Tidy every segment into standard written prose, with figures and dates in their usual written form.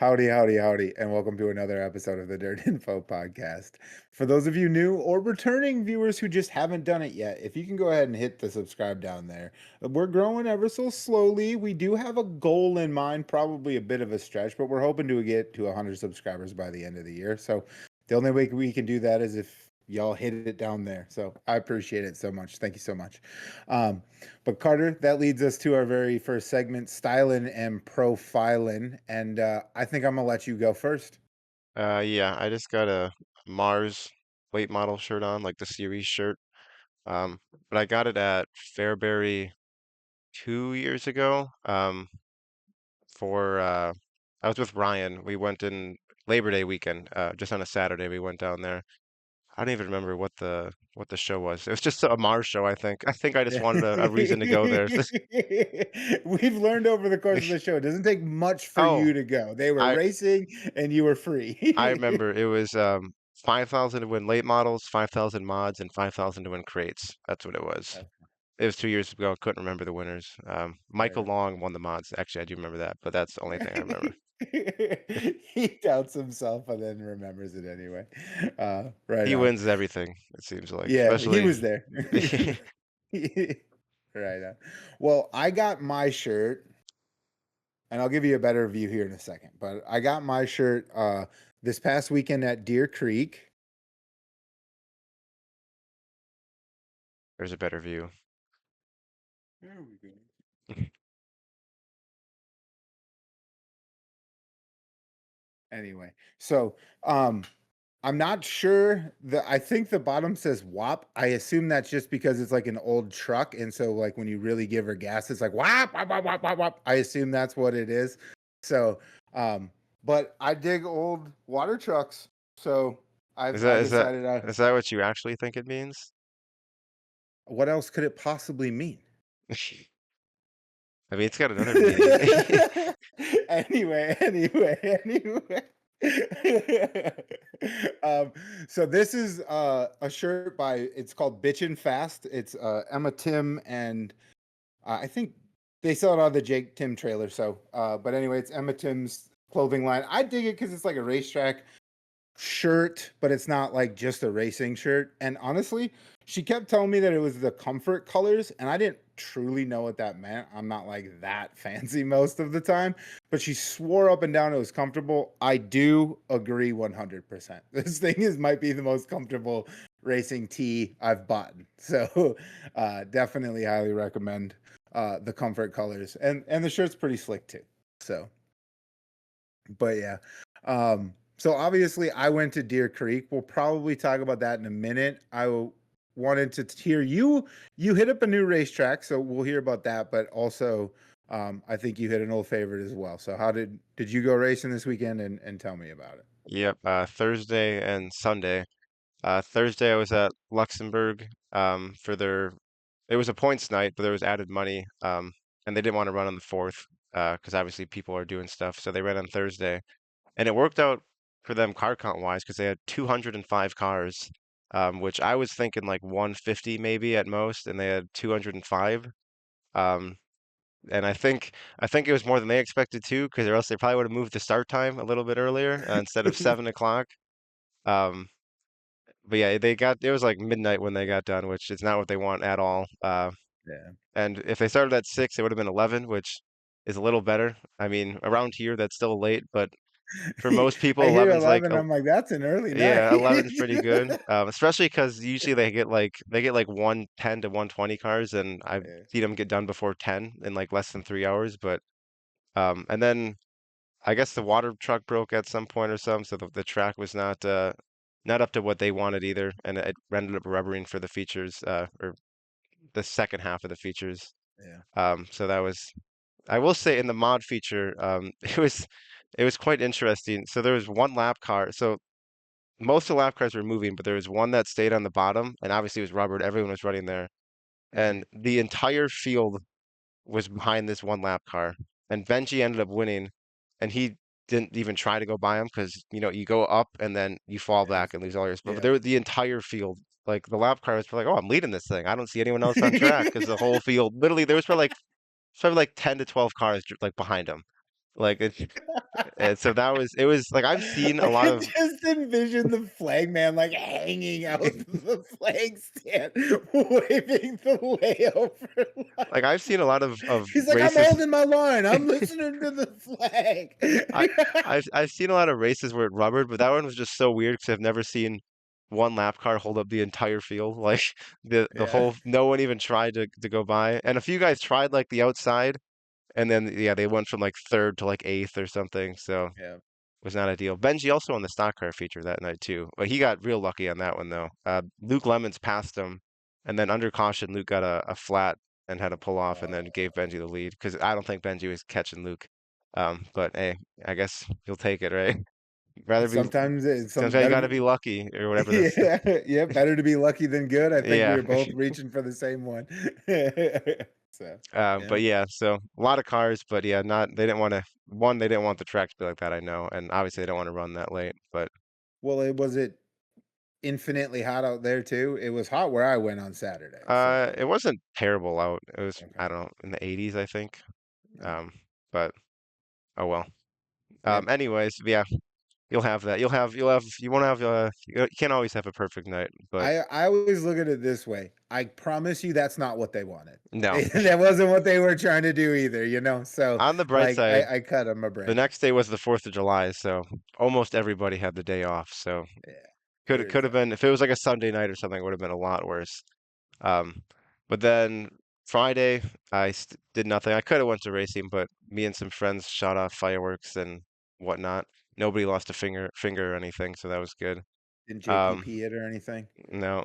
Howdy, howdy, howdy, and welcome to another episode of the Dirt Info podcast. For those of you new or returning viewers who just haven't done it yet, if you can go ahead and hit the subscribe down there. We're growing ever so slowly. We do have a goal in mind, probably a bit of a stretch, but we're hoping to get to 100 subscribers by the end of the year. So the only way we can do that is if y'all hit it down there. So I appreciate it so much. Thank you so much. Um, but Carter, that leads us to our very first segment, Stylin and Proflin. And I think I'm gonna let you go first. Yeah, I just got a Mars late model shirt on, like the series shirt. Um, but I got it at Fairbury 2 years ago. For I was with Ryan. We went in Labor Day weekend, just on a Saturday. We went down there. I don't even remember what the show was. It was just a Mars show, I think. I think I just Yeah. wanted a reason to go there. We've learned over the course of the show, it doesn't take much for Oh, you to go. They were I racing and you were I free. remember it was 5,000 to win late models, 5,000 mods, and 5,000 to win crates. That's what it was. Okay, It was 2 years ago. Couldn't remember the winners. fair Michael enough. Long won the mods. Actually, I do remember that, but that's the only thing I remember. He doubts himself and then remembers it anyway. Right He on. wins everything, it seems like. Yeah, he Especially, was there. Right on. Well, I got my shirt, and I'll give you a better view here in a second. But I got my shirt this past weekend at Deer Creek. there's a better view. There we go. Anyway, so I'm not sure. I think the bottom says WAP. I assume that's just because it's like an old truck, and so like when you really give her gas, it's like WAP, WAP, WAP, WAP, WAP, WAP. I assume that's what it is. So, but I dig old water trucks, so Is I that is that decided is that what you actually think it means? what else could it possibly mean? I mean, it's got another meaning. Anyway. um, so this is a shirt by it's called Bitchin' Fast. It's Emma Tim and I think they sell it on the Jake Tim trailer. So, but anyway, it's Emma Tim's clothing line. I dig it because it's like a racetrack shirt, but it's not like just a racing shirt. And honestly, she kept telling me that it was the comfort colors, and I didn't truly know what that meant. I'm not like that fancy most of the time, but she swore up and down it was comfortable. I do agree 100%. This thing is might be the most comfortable racing tee I've bought. So, definitely highly recommend the comfort colors, and the shirt's pretty slick too. So, but yeah. So obviously I went to Deer Creek. We'll probably talk about that in a minute. Wanted to hear you. You hit up a new racetrack, so we'll hear about that. But also, I think you hit an old favorite as well. So how did you go racing this weekend and tell me about it? Yep, Thursday and Sunday. Thursday I was at Luxembourg for their it was a points night, but there was added money. And they didn't want to run on the fourth because obviously people are doing stuff, so they ran on Thursday. And it worked out for them car count wise because they had 205 cars, which I was thinking like 150 maybe at most, and they had 205. Um, and I think it was more than they expected too, because or else they probably would have moved the start time a little bit earlier instead of 7 o'clock. Um, but yeah, it was like midnight when they got done, which is not what they want at all. Yeah. And if they started at 6, it would have been 11, which is a little better. I mean, around here that's still late, but for most people, I hear 11's like 11. I'm like, that's an early night. yeah, 11's pretty good. Especially because usually they get like 110 to 120 cars, and I've Yeah. seen them get done before 10 in like less than 3 hours. But and then I guess the water truck broke at some point or something, so the track was not up to what they wanted either, and it ended up rubbering for the features or the second half of the features. Yeah. So that was I will say in the mod feature, it was quite interesting. So there was one lap car. So most of the lap cars were moving, but there was one that stayed on the bottom, and obviously it was rubbered. Everyone was running there, Mhm. and the entire field was behind this one lap car. And Benji ended up winning, and he didn't even try to go by him because you go up and then you fall Yeah. back and lose all your speed. But Yeah. there was the entire field, like the lap cars were like, "Oh, I'm leading this thing. I don't see anyone else on track," because the whole field, literally, there was probably like 10 to 12 cars like behind him. Like and so it was like I've seen I a lot could of just envision the flag man like hanging out the flag stand, waving the layover like I've line. seen a lot of He's like, I'm races. holding my line. I'm listening to the flag. I I've seen a lot of races where it rubbered, but that one was just so weird because I've never seen one lap car hold up the entire field. Like the Yeah, whole no one even tried to go by. And a few guys tried like the outside and then yeah, they went from like third to like eighth or something. So it yeah. was not ideal. Benji also won the stock car feature that night too. But he got real lucky on that one though. Luke Lemons passed him and then under caution Luke got a flat and had to pull off and then gave Benji the lead because I don't think Benji was catching Luke. But hey, I guess you'll take it, right? Rather be Sometimes it's some sometimes you better. gotta be lucky or whatever this. Yeah, yeah. Better to be lucky than good. I think we Yeah. were both reaching for the same one. So yeah, But yeah, so a lot of cars, but yeah, not they didn't want to one, they didn't want the track to be like that, I know, and obviously they don't want to run that late. But well, it was it infinitely hot out there too. It was hot where I went on Saturday. So it wasn't terrible out. It was I okay, don't know in the 80s, I think. yeah, Um, but oh well. yeah. Anyways, yeah, you'll have that. You won't have you can't always have a perfect night, but I always look at it this way. I promise you that's not what they wanted. no. That wasn't what they were trying to do either, you know? So On the bright like side, I cut them a the break. next day was the 4th of July, so almost everybody had the day off. So Yeah. could There's have that. been if it was like a Sunday night or something, it would have been a lot worse. Um, but then Friday, did nothing. I could have went to racing, but me and some friends shot off fireworks and whatnot. Nobody lost a finger or anything, so that was good. Didn't Um, JPP it or anything? no.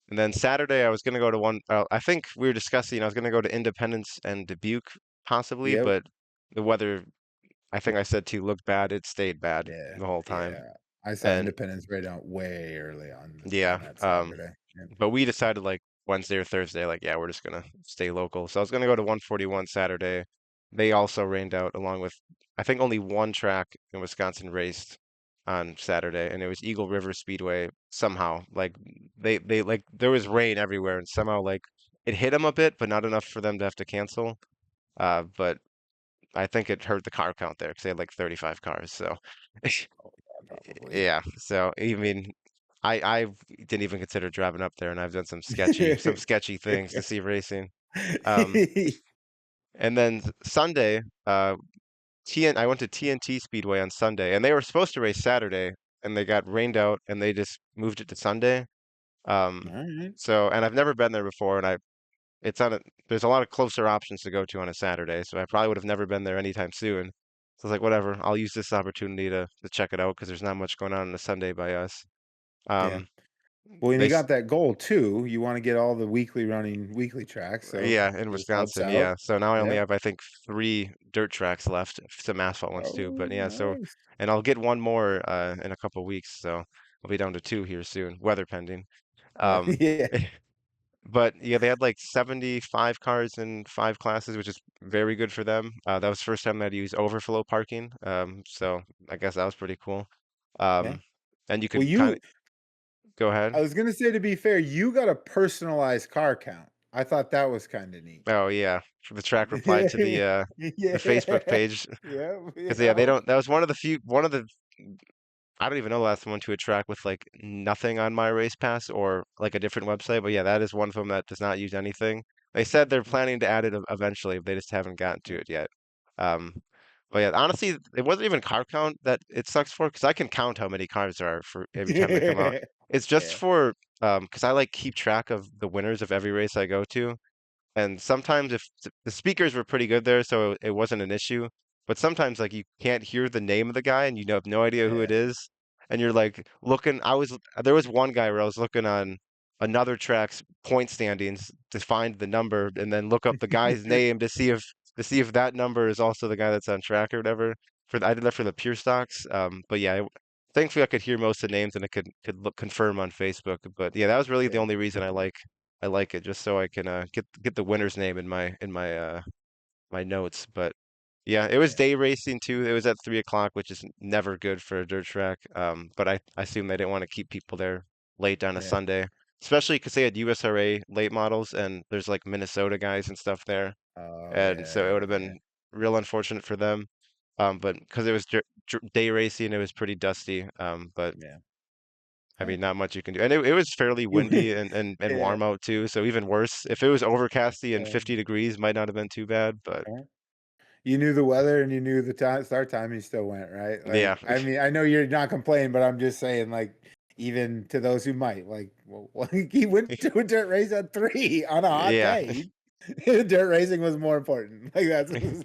And then Saturday, I was gonna go to one. I think we were discussing. I was gonna go to Independence and Dubuque possibly, Yep. but the weather. I think I said to you looked bad. It stayed bad Yeah. the whole time. Yeah. I saw And Independence right out way early on yeah, that Saturday. Yeah. but we decided like Wednesday or Thursday, like, yeah, we're just gonna stay local. So I was gonna go to 141 Saturday. They also rained out along with, I think only one track in Wisconsin raced on Saturday, and it was Eagle River Speedway. Somehow, like they like there was rain everywhere, and somehow like it hit them a bit, but not enough for them to have to cancel. But I think it hurt the car count there because they had like 35 cars. So Oh, yeah, probably. yeah, so I mean, I didn't even consider driving up there, and I've done some sketchy things to see racing. Um, and then Sunday, I went to TNT Speedway on Sunday, and they were supposed to race Saturday, and they got rained out, and they just moved it to Sunday. Um, All right. so, and I've never been there before, and it's on a, there's a lot of closer options to go to on a Saturday, so I probably would have never been there anytime soon. So I was like, whatever, I'll use this opportunity to check it out because there's not much going on a Sunday by us. Yeah. Um, Well, when they you got that goal too, you want to get all the weekly tracks. So Yeah, in just helps Wisconsin, out. yeah. So now I only Yep. have, I think, three dirt tracks left, some asphalt ones too. Oh, But yeah, so nice. and I'll get one more in a couple weeks, so I'll be down to two here soon, weather pending. Um, Yeah. but yeah, they had like 75 cars in five classes, which is very good for them. That was the first time I'd used overflow parking. So I guess that was pretty cool. Yeah. Um, and you Well, could kind of go I ahead. was gonna say to be fair, you got a personalized car count. I thought that was kind of neat. Oh yeah, the track replied to Yeah. the Facebook Yeah. page. Yeah. Because yeah, they Yeah. don't. That was one of the few, one of the. I don't even know the last one to a track with like nothing on my race pass or like a different website. But yeah, that is one of them that does not use anything. They said they're planning to add it eventually, but they just haven't gotten to it yet. Um, but yeah, honestly, it wasn't even car count that it sucks for because I can count how many cars there are for every time they come out. It's just Yeah. for because I like keep track of the winners of every race I go to. And sometimes if the speakers were pretty good there, so it wasn't an issue. But sometimes like you can't hear the name of the guy and you have no idea who Yeah. it is. And you're like looking, there was one guy where I was looking on another track's point standings to find the number and then look up the guy's name to see if that number is also the guy that's on track or whatever. I did that for the pure stocks. But yeah, thankfully I could hear most of the names and I could look confirm on Facebook. But yeah, that was really the Yeah. only reason I like it just so I can get the winner's name in my my notes. But yeah, it was Yeah. day racing too. It was at 3 o'clock, which is never good for a dirt track. But I assume they didn't want to keep people there late on a Yeah. Sunday, especially because they had USRA late models and there's like Minnesota guys and stuff there, Oh and so it yeah. would have Yeah. been real unfortunate for them. But because it was day racing, it was pretty dusty. But Yeah. I Huh. mean, not much you can do. And it was fairly You windy and yeah. warm out too, so even worse. If it was overcasty and Yeah. 50 degrees, might not have been too bad, but Yeah. You knew the weather and you knew the time start time, you still went, right? yeah. Like, I mean, I know you're not complaining, but I'm just saying, like, even to those who might, like, well, he went to a dirt race at 3 on a hot Yeah. day. Dirt racing was more important. Like, that's anyway.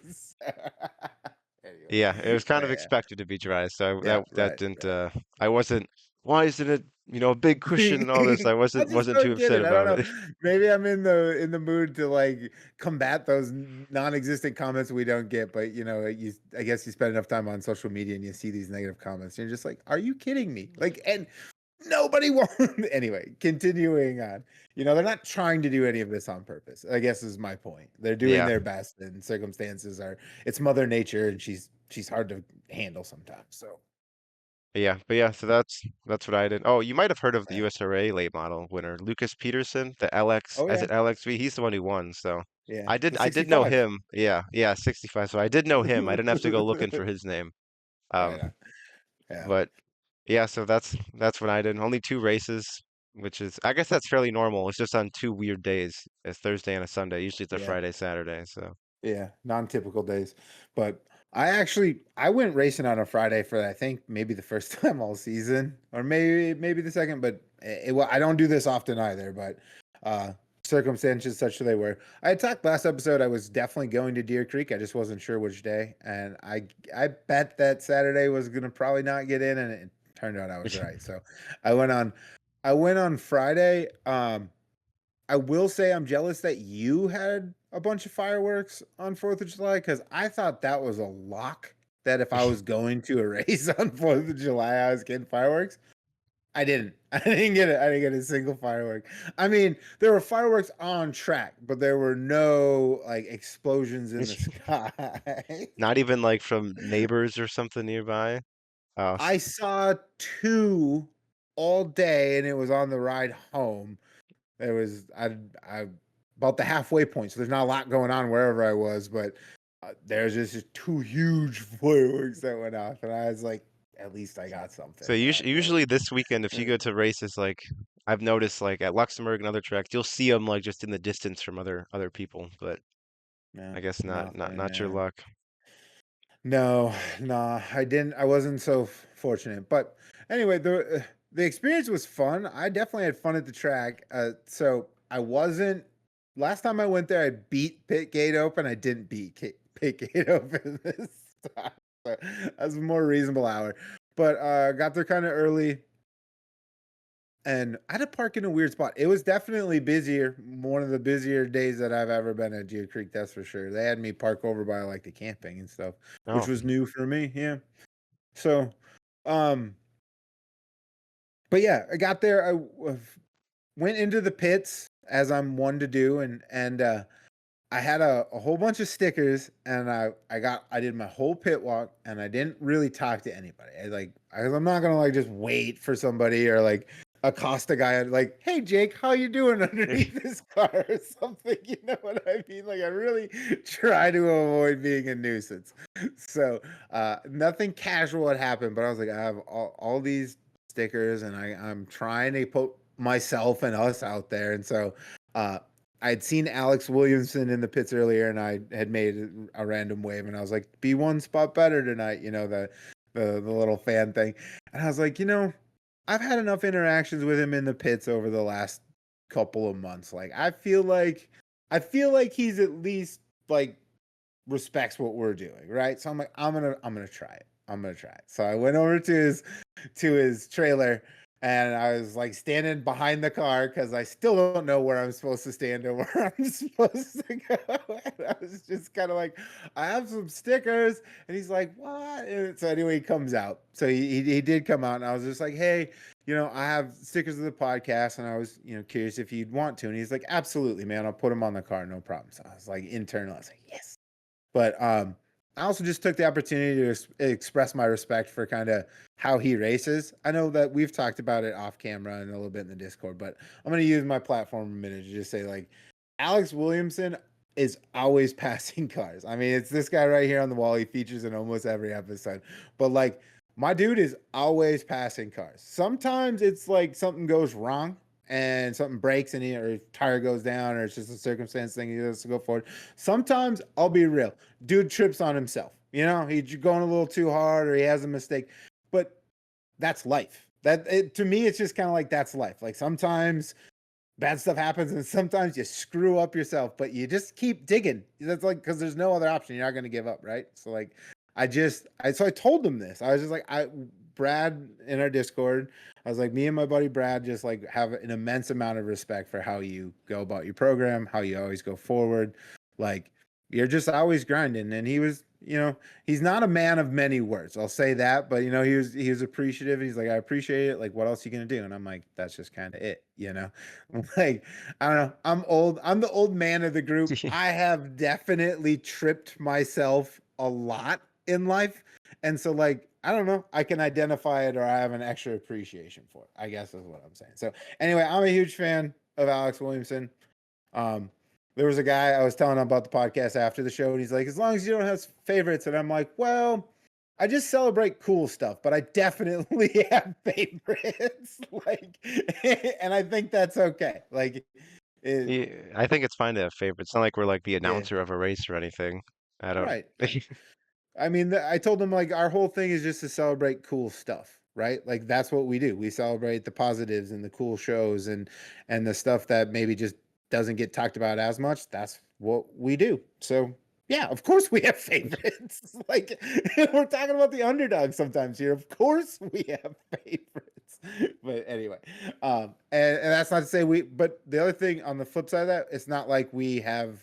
Yeah, it was kind But of yeah, expected to be dry, so yeah, that right, didn't right. I wasn't why isn't it, a big cushion and all this? I I wasn't just wasn't too don't get upset it. I don't about know. it. Maybe I'm in the mood to like combat those non-existent comments we don't get. But I guess you spend enough time on social media and you see these negative comments. And you're just like, are you kidding me? Like, and nobody wants. Anyway, continuing on. They're not trying to do any of this on purpose. I guess is my point. They're doing Yeah. their best, and circumstances are. It's Mother Nature, and she's hard to handle sometimes. So Yeah, but yeah, so that's what I did. Oh, you might have heard of the yeah. USRA late model winner, Lucas Peterson, the LX, Oh is yeah, it LXV? He's the one who won, so yeah. I did The I did know 65. him. Yeah, yeah, 65. So I did know him. I didn't have to go looking for his name. Right Um, on. Yeah. but yeah, so that's what I did. Only two races, which is I guess that's fairly normal. It's just on two weird days. It's Thursday and a Sunday. Usually it's a Yeah. Friday, Saturday. So Yeah. Non-typical days. But I went racing on a Friday for I think maybe the first time all season, or maybe the second, but well, I don't do this often either, but uh circumstances such they were. I had talked last episode I was definitely going to Deer Creek. I just wasn't sure which day. And I bet that Saturday was gonna probably not get in, and it turned out I was right. So I went on I went on Friday. I will say I'm jealous that you had a bunch of fireworks on 4th of July because I thought that was a lock that if I was going to a race on 4th of July, I was getting fireworks. I didn't. I didn't get it. I didn't get a single firework. I mean, there were fireworks on track, but there were no like explosions in the sky. not even like from neighbors or something nearby. Oh, I saw two all day, and it was on the ride home. There was I about the halfway point, so there's not a lot going on wherever I was, but there's just two huge fireworks that went off, and I was like, at least I got so something. And I was like, usually this weekend, if you eh, go to races, like I've noticed, like at Luxembourg and other tracks, you'll see them like just in the distance from other people. But no, I guess nothing. not your luck. No, no, I didn't. I wasn't so fortunate. But anyway, the experience was fun. I definitely had fun at the track. So I wasn't. Last time I went there, I beat pit gate open. I didn't beat pit gate open this time. So that was a more reasonable hour. But got there kind of early, and I had to park in a weird spot. It was definitely busier. One of the busier days that I've ever been at Deer Creek, that's for sure. They had me park over by like the camping and stuff, which Oh, was new for me. Yeah. So, um, but yeah, I got there. Went into the pits as I'm one to do, and I had a whole bunch of stickers, and I did my whole pit walk, and I didn't really talk to anybody. I'm not gonna like just wait for somebody or like accost a guy and like, hey Jake, how you doing underneath this car or something? You know what I mean? Like I really try to avoid being a nuisance. So nothing casual had happened, but I was like, I have all these stickers, and I'm trying to put myself and us out there, and so. Uh, I'd seen Alex Williamson in the pits earlier, and I had made a random wave, and I was like, "Be one spot better tonight," the little fan thing, and I was like, I've had enough interactions with him in the pits over the last couple of months. Like, I feel like he's at least like respects what we're doing, right? So I'm like, I'm gonna try it. I'm gonna try it. So I went over to his trailer, and I was like standing behind the car because I still don't know where I'm supposed to stand or where I'm supposed to go. And I was just kind of like, I have some stickers, and he's like, what? And so anyway, he comes out. So he did come out, and I was just like, hey, I have stickers of the podcast, and I was curious if you'd want to. And he's like, absolutely, man, I'll put them on the car, no problem. So I was like, internal, I was like, yes. But I also just took the opportunity to express my respect for kind of how he races. I know that we've talked about it off camera and a little bit in the Discord, but I'm going to use my platform a minute to just say, like, Alex Williamson, is always passing cars. I mean, it's this guy right here on the wall. He features in almost every episode. But like my dude is always passing cars. Sometimes it's like something goes wrong and something breaks and or his tire goes down or it's just a circumstance thing he has to go forward. Sometimes I'll be real. Dude trips on himself. You know, he's going a little too hard or he has a mistake. But that's life. To me, it's just kind of like that's life. Like sometimes bad stuff happens and sometimes you screw up yourself, but you just keep digging. That's like because there's no other option. You're not going to give up, right? So like so I told him this. I was just like Brad in our Discord, I was like, me and my buddy Brad just like have an immense amount of respect for how you go about your program, how you always go forward. Like you're just always grinding. And he was, you know, he's not a man of many words. I'll say that, but you know, he was appreciative. He's like, I appreciate it. Like, what else are you gonna do? And I'm like, that's just kind of it, you know. I'm like, I don't know. I'm old. I'm the old man of the group. I have definitely tripped myself a lot in life. And so like, I don't know, I can identify it or I have an extra appreciation for it, I guess is what I'm saying. So anyway, I'm a huge fan of Alex Williamson. There was a guy I was telling him about the podcast after the show, and he's like, as long as you don't have favorites. And I'm like, well, I just celebrate cool stuff, but I definitely have favorites. Like, and I think that's okay. Like, it, Yeah, I think it's fine to have favorites. It's not like we're like the yeah, announcer of a race or anything. I don't. right. I mean, I told him like our whole thing is just to celebrate cool stuff, right? Like that's what we do. We celebrate the positives and the cool shows and the stuff that maybe just doesn't get talked about as much. That's what we do. So yeah, of course we have favorites. Like we're talking about the underdog sometimes here. Of course we have favorites. But anyway, and that's not to say but the other thing on the flip side of that, it's not like we have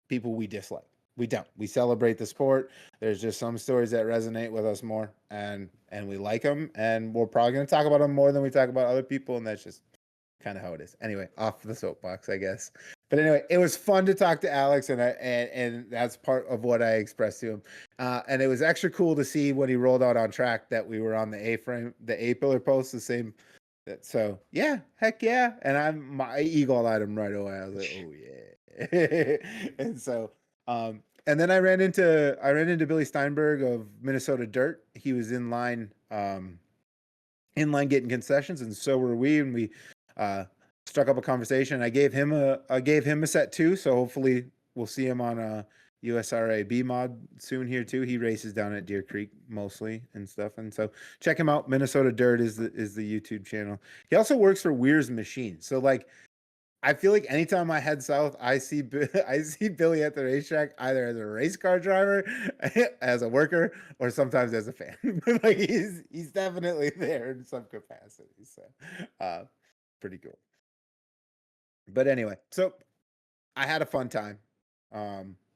people we dislike. We don't. We celebrate the sport. There's just some stories that resonate with us more, and we like them, and we're probably going to talk about them more than we talk about other people, and that's just kind of how it is. Anyway, off the soapbox, I guess. But anyway, it was fun to talk to Alex, and that's part of what I expressed to him. And it was extra cool to see when he rolled out on track that we were on the A frame, the A pillar post, the same. So yeah, heck yeah, and I eagle-eyed him right away. I was like, oh yeah, and so. And then I ran into Billy Steinberg of Minnesota Dirt. He was in line getting concessions, and so were we. And we struck up a conversation. I gave him a set too. So hopefully we'll see him on a USRA B mod soon here too. He races down at Deer Creek mostly and stuff. And so check him out. Minnesota Dirt is the YouTube channel. He also works for Weir's Machines. So like I feel like anytime I head south, I see Billy at the racetrack either as a race car driver, as a worker, or sometimes as a fan. Like he's definitely there in some capacity. So, pretty cool. But anyway, so I had a fun time.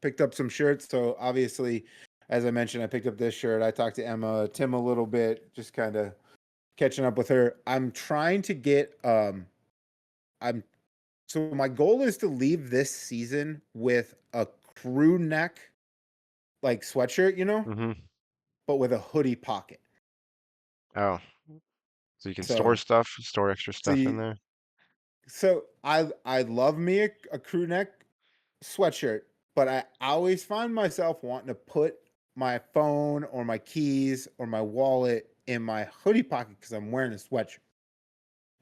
Picked up some shirts. So obviously, as I mentioned, I picked up this shirt. I talked to Tim a little bit, just kind of catching up with her. I'm trying to get. So my goal is to leave this season with a crew neck like sweatshirt, you know, Hmm. but with a hoodie pocket. Oh, so you can store So stuff, store extra stuff in see, there. so I love me a crew neck sweatshirt, but I always find myself wanting to put my phone or my keys or my wallet in my hoodie pocket because I'm wearing a sweatshirt.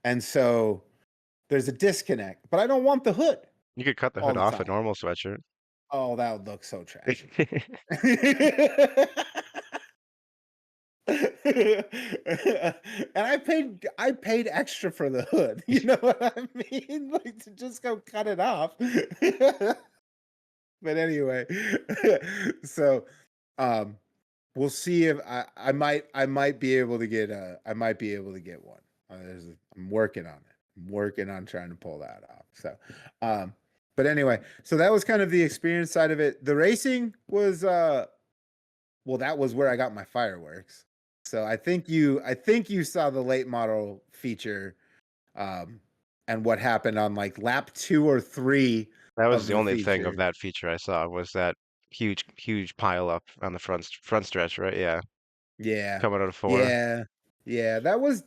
And so there's a disconnect, but I don't want the hood You could cut the all hood the off a time. normal sweatshirt. Oh, that would look so trashy. And I paid extra for the hood. You know what I mean? Like to just go cut it off. But anyway, so um we'll see if I might be able to get one. I'm working on it. I'm working on trying to pull that off. So but anyway, so that was kind of the experience side of it. The racing was well, that was where I got my fireworks. So I think you saw the late model feature um and what happened on like lap 2 or 3 That was of the the only thing of feature. that feature I saw was that huge pile up on the front stretch, right? Yeah, Yeah. coming out of four. Yeah. Yeah, that was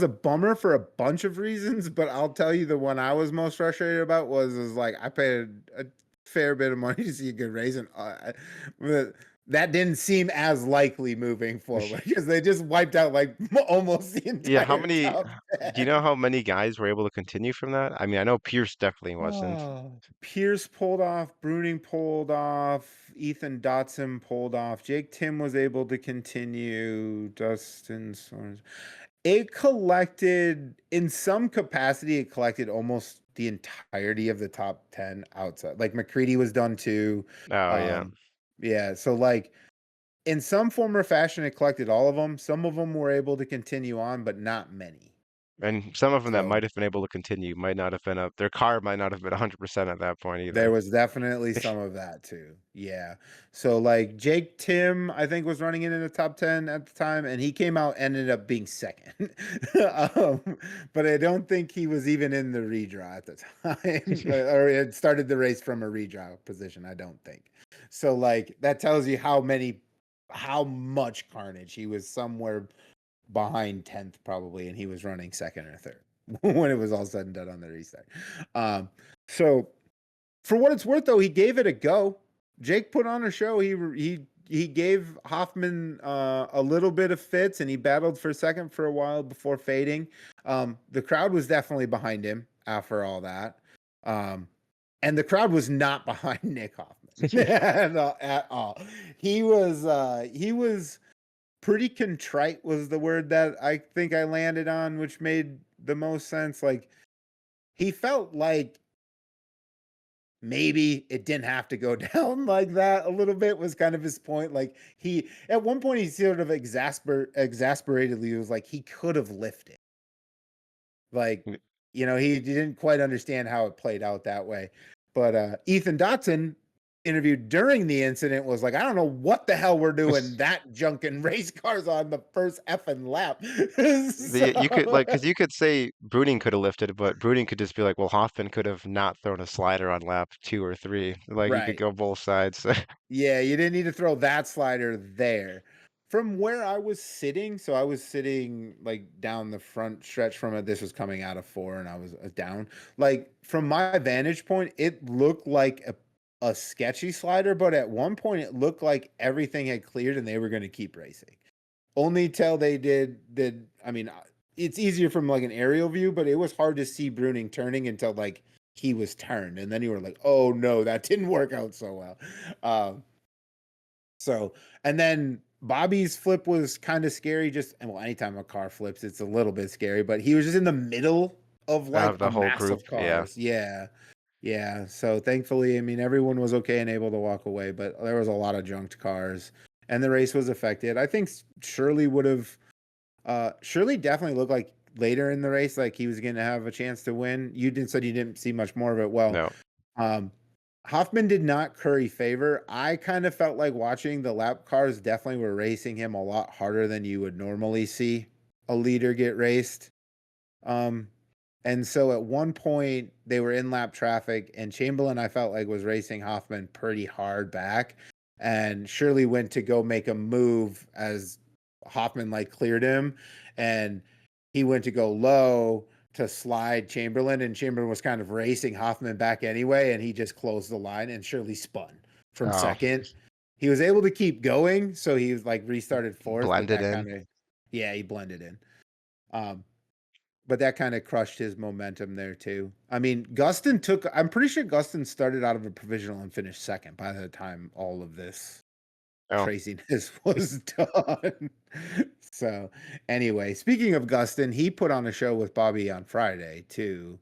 a bummer for a bunch of reasons, but I'll tell you the one I was most frustrated about was like I paid fair bit of money to see a good race, and that didn't seem as likely moving forward because they just wiped out like almost the Yeah, how entire many, top do you know 10. how many guys were able to continue from that? I mean, I know Pierce definitely wasn't. Oh, Pierce pulled off, Bruning pulled off, Ethan Dotson pulled off, Jake Tim was able to continue, Dustin Sorens. It collected, in some capacity, it collected almost the entirety of the top 10 outside. Like McCready was done too. Oh, yeah. Um, yeah, so like in some form or fashion, it collected all of them. Some of them were able to continue on, but not many. And some of them that So might have been able to continue might not have been up. Their car might not have been 100% at that point there either. was definitely some of that too. Yeah. So like Jake Tim, I think was running in the top 10 at the time, and he came out, ended up being second. But I don't think he was even in the redraw at the time, or it started the race from a redraw position. I don't think. So like that tells you how much carnage. He was somewhere behind 10th probably, and he was running second or third when it was all said and done on the restart. So for what it's worth, though, he gave it a go. Jake put on a show. He gave Hoffman a little bit of fits, and he battled for second for a while before fading. The crowd was definitely behind him after all that, and the crowd was not behind Nick Hoffman at all. He was pretty contrite was the word that I think I landed on, which made the most sense. Like he felt like maybe it didn't have to go down like that a little bit was kind of his point. Like he at one point he sort of exasperatedly was like he could have lifted. Like, he didn't quite understand how it played out that way. But Ethan Dotson interviewed during the incident was like, I don't know what the hell we're doing that junking race cars on the first effing lap. You could like, So because you could say Bruning could have lifted, but Bruning could just be like, well, Hoffman could have not thrown a slider on lap 2 or 3. Like you could right. go both sides. Yeah, you didn't need to throw that slider there. From where I was sitting, so I was sitting like down the front stretch from it. This was coming out of 4 and I was down. Like from my vantage point, it looked like a sketchy slider, but at one point it looked like everything had cleared and they were going to keep racing. Only till they did I mean, it's easier from like an aerial view, but it was hard to see Bruning turning until like he was turned, and then you were like, "Oh no, that didn't work out so well." Um, so, and then Bobby's flip was kind of scary. Just well, anytime a car flips, it's a little bit scary. But he was just in the middle of like Of a the whole mass group. of Yeah. cars. Yeah, yeah. So thankfully, I mean, everyone was okay and able to walk away, but there was a lot of junked cars, and the race was affected. I think Shirley would have. Shirley definitely looked like later in the race, like he was going to have a chance to win. You didn't said you didn't see much more of it. Well, No. um, Hoffman did not curry favor. I kind of felt like watching the lap cars definitely were racing him a lot harder than you would normally see a leader get raced. Um, and so at one point they were in lap traffic, and Chamberlain I felt like was racing Hoffman pretty hard back, and Shirley went to go make a move as Hoffman like cleared him, and he went to go low to slide Chamberlain, and Chamberlain was kind of racing Hoffman back anyway, and he just closed the line, and Shirley spun from Oh, second. He was able to keep going, so he was like restarted fourth, but blended that in. kind of yeah, he blended in. Um, but that kind of crushed his momentum there too. I mean, I'm pretty sure Gustin started out of a provisional and finished second by the time all of this Oh, craziness was done. So, anyway, speaking of Gustin, he put on a show with Bobby on Friday too.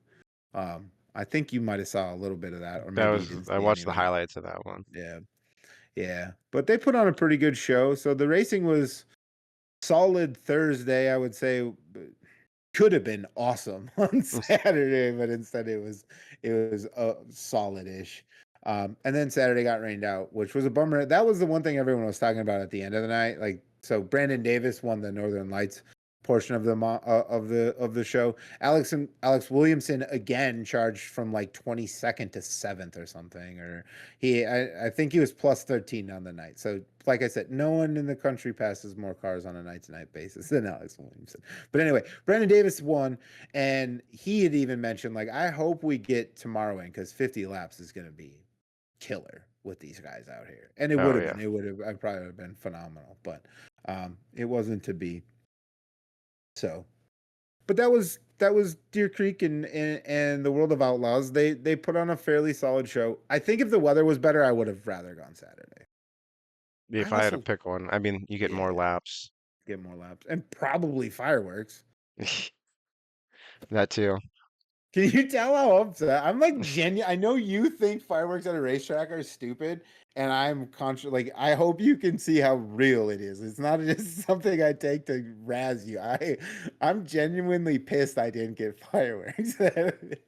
I think you might have saw a little bit of that, or that maybe you was, didn't I see any watched of the it. highlights of that one. Yeah, yeah, but they put on a pretty good show. So the racing was solid Thursday, I would say. Could have been awesome on Saturday, but instead it was solid-ish. And then Saturday got rained out, which was a bummer. That was the one thing everyone was talking about at the end of the night. Like, so Brandon Davis won the Northern Lights portion of the show. Alex Williamson again charged from like 22nd to 7th or something, or I think he was plus 13 on the night. So like I said, no one in the country passes more cars on a night to night basis than Alex Williamson. But anyway, Brandon Davis won, and he had even mentioned like, I hope we get tomorrow in because 50 laps is going to be killer with these guys out here, and it would Oh have yeah. been. It would have. I probably would have been phenomenal, but it wasn't to be. So, but that was Deer Creek and the World of Outlaws. They put on a fairly solid show. I think if the weather was better, I would have rather gone Saturday. I If I had to also, pick one, I mean, you get more yeah, laps. get more laps and probably fireworks. That too. Can you tell how upset I'm? Like genuine. I know you think fireworks at a racetrack are stupid, and I'm conscious. Like I hope you can see how real it is. It's not just something I take to razz you. I'm genuinely pissed I didn't get fireworks.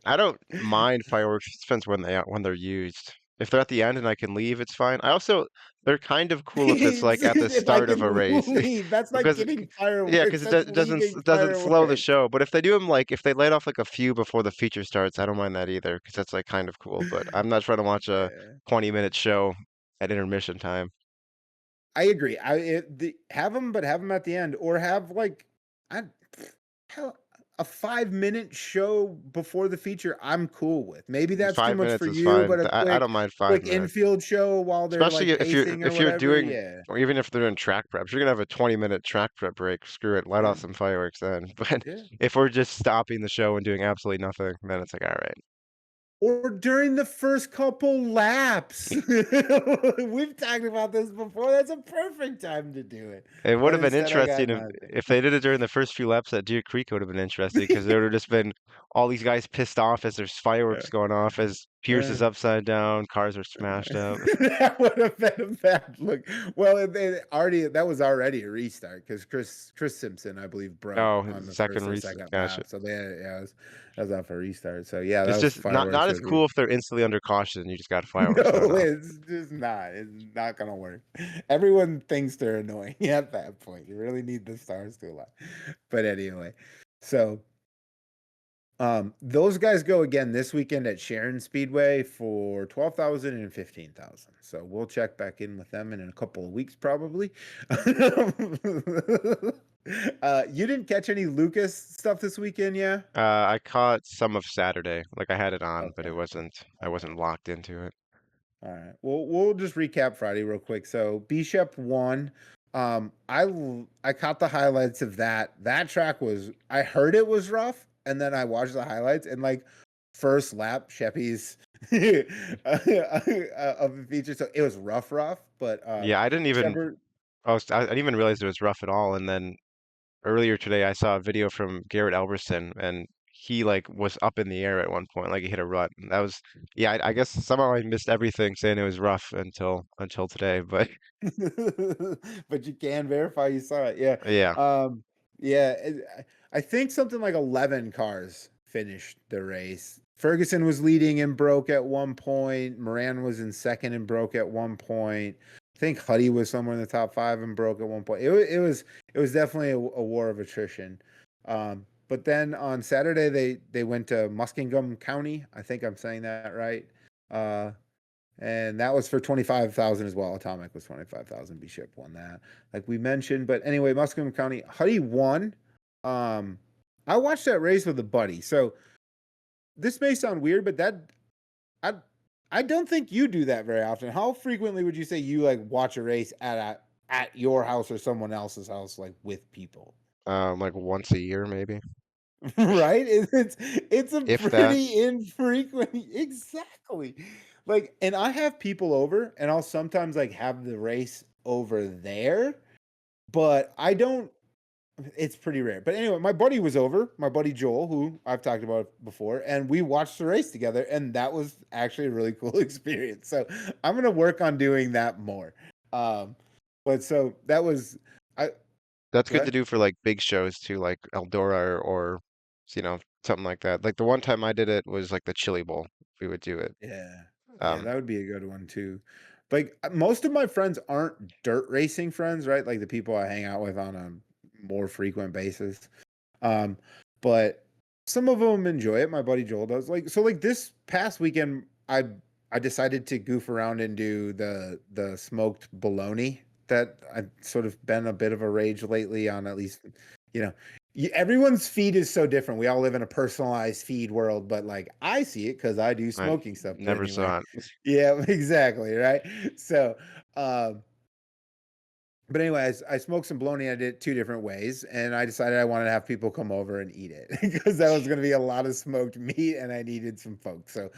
I don't mind fireworks. It depends when they're used. If they're at the end and I can leave, it's fine. I also they're kind of cool if it's like at the If I start of a can race leave, that's not because getting yeah, fireworks. because That's it leaving doesn't slow the fireworks. show. But if they do them like if they light off like a few before the feature starts, I don't mind that either because that's like kind of cool. But I'm not trying to watch a Yeah. 20-minute show at intermission time. I agree. Have them, but have them at the end, or have like I hell a 5 minute show before the feature. I'm cool with. Maybe that's too Five much for minutes is you, fine. but a I don't mind quick 5 minutes. infield show while they're Especially like pacing or if you're whatever. doing Yeah, or even if they're doing track preps, you're gonna have a 20-minute track prep break. Screw it, let yeah, off some fireworks then. But yeah. if we're just stopping the show and doing absolutely nothing, then it's like, all right. Or during the first couple laps. We've talked about this before. That's a perfect time to do it. It would But have been instead, I got interesting nothing. if they did it during the first few laps at Deer Creek. It would have been interesting because there would have just been all these guys pissed off as there's fireworks going off as Pierce Yeah. is upside down, cars are smashed up. That would have been a bad look. Well, that was already a restart because Chris Simpson, I believe, broke Oh, on the second first or race, second gotcha. lap. So that was off a restart. So yeah, that It's was just fireworks not as would be. cool if they're instantly under caution. You just got fireworks going No, off. it's just not. It's not gonna work. Everyone thinks they're annoying at that point. You really need the stars to align. But anyway, so those guys go again this weekend at Sharon Speedway for 12,000 and 15,000. So we'll check back in with them in a couple of weeks, probably. You didn't catch any Lucas stuff this weekend, yeah? I caught some of Saturday. Like I had it on, but Okay, I okay. wasn't locked into it. All right. Well, we'll just recap Friday real quick. So Bishop won. I caught the highlights of that. That track was I heard it was rough, and then I watched the highlights and like first lap Sheppy's of the feature. So it was rough, but Yeah, Shepard. I didn't even realize it was rough at all. And then earlier today, I saw a video from Garrett Elberson, and he like was up in the air at one point, like he hit a rut. And that was, yeah, I guess somehow I missed everything saying it was rough until today. But But you can verify you saw it. Yeah. yeah, Yeah. I think something like 11 cars finished the race. Ferguson was leading and broke at one point. Moran was in second and broke at one point. I think Huddy was somewhere in the top five and broke at one point. It was definitely a war of attrition. But then on Saturday they went to Muskingum County. I think I'm saying that right. Uh, and that was for 25,000 as well. Atomic was 25,000. Bishop won that, like we mentioned. But anyway, Muskingum County, Huddy won. Um, I watched that race with a buddy. So this may sound weird, but I I don't think you do that very often. How frequently would you say you like watch a race at your house or someone else's house, like with people? like once a year maybe, Right? It's a if that. pretty infrequent exactly. Like, and I have people over and I'll sometimes like have the race over there, but I don't it's pretty rare. But anyway, my buddy was over, my buddy Joel, who I've talked about before, and we watched the race together, and that was actually a really cool experience. So I'm gonna work on doing that more. Um, but so that was I That's go good to ahead. do for like big shows too, like Eldora or something like that. Like the one time I did it was like the Chili Bowl. We would do it. Yeah. Yeah, Um, that would be a good one too. Like most of my friends aren't dirt racing friends, right? Like the people I hang out with on a more frequent basis. Um, but some of them enjoy it. My buddy Joel does. Like so like this past weekend I decided to goof around and do the smoked bologna that I've sort of been a bit of a rage lately on at least you know, everyone's feed is so different. We all live in a personalized feed world, but like I see it because I do I smoking stuff never anyway. saw it. Yeah, exactly. Right. So, um, but anyways, I smoked some bologna. I did it 2 different ways, and I decided I wanted to have people come over and eat it because that was going to be a lot of smoked meat, and I needed some folks. So,